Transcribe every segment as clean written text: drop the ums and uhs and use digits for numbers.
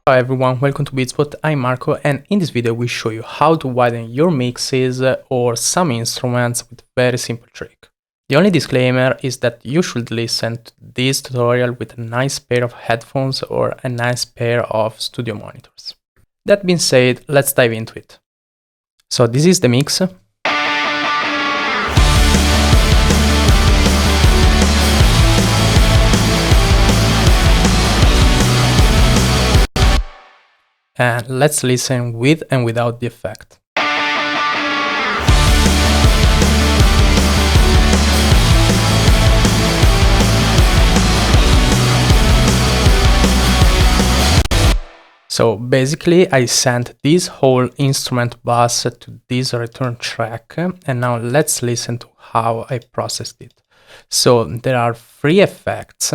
Hi everyone, welcome to Beatspot. I'm Marco, and in this video we show you how to widen your mixes or some instruments with a very simple trick. The only disclaimer is that you should listen to this tutorial with a nice pair of headphones or a nice pair of studio monitors. That being said, let's dive into it. So this is the mix. And let's listen with and without the effect. So basically I sent this whole instrument bus to this return track, and now let's listen to how I processed it. So there are three effects.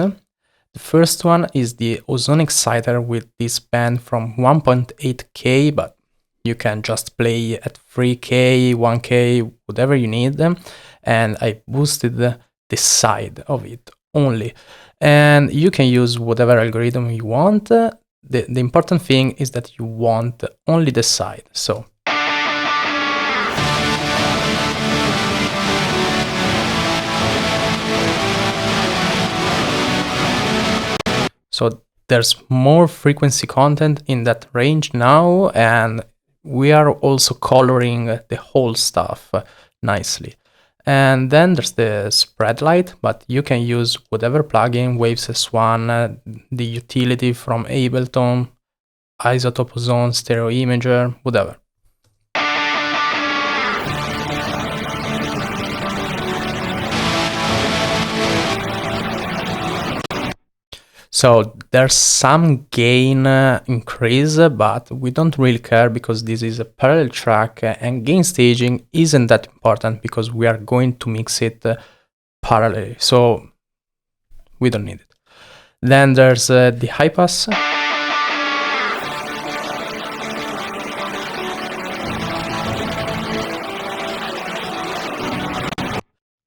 The first one is the ozone exciter with this band from 1.8K, but you can just play at 3K, 1K, whatever you need. And I boosted the side of it only. And you can use whatever algorithm you want. The important thing is that you want only the side. So there's more frequency content in that range now, and we are also coloring the whole stuff nicely. And then there's the spread light, but you can use whatever plugin, Waves S1, the utility from Ableton, Isotope Ozone, Stereo Imager, whatever. So there's some gain increase, but we don't really care because this is a parallel track, and gain staging isn't that important because we are going to mix it parallelly, so we don't need it. Then there's the high pass.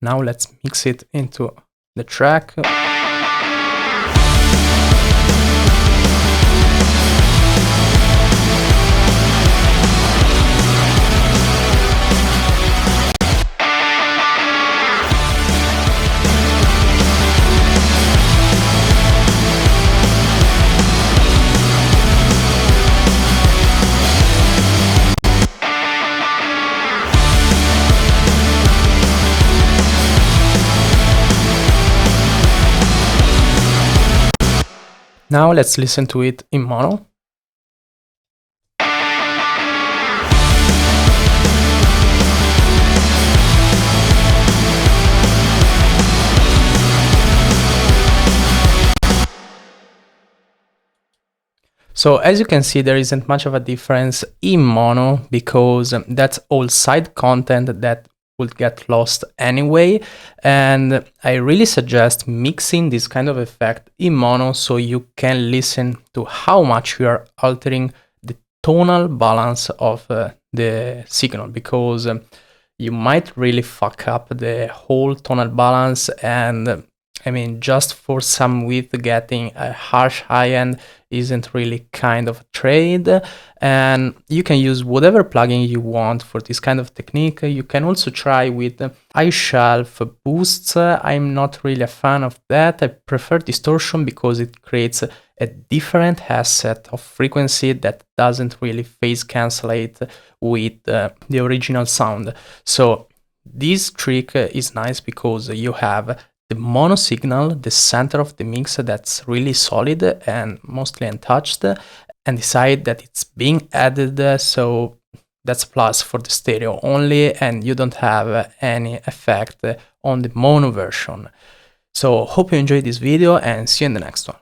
Now let's mix it into the track. Now let's listen to it in mono. So as you can see, there isn't much of a difference in mono because that's all side content that would get lost anyway, and I really suggest mixing this kind of effect in mono so you can listen to how much you are altering the tonal balance of the signal, because you might really fuck up the whole tonal balance. And I mean, just for some width, getting a harsh high end isn't really kind of a trade, and you can use whatever plugin you want for this kind of technique. You can also try with high shelf boosts. I'm not really a fan of that. I prefer distortion because it creates a different asset of frequency that doesn't really phase cancellate with the original sound. So this trick is nice because you have the mono signal, the center of the mix, that's really solid and mostly untouched, and the side that it's being added, so that's plus for the stereo only, and you don't have any effect on the mono version. So hope you enjoyed this video and see you in the next one.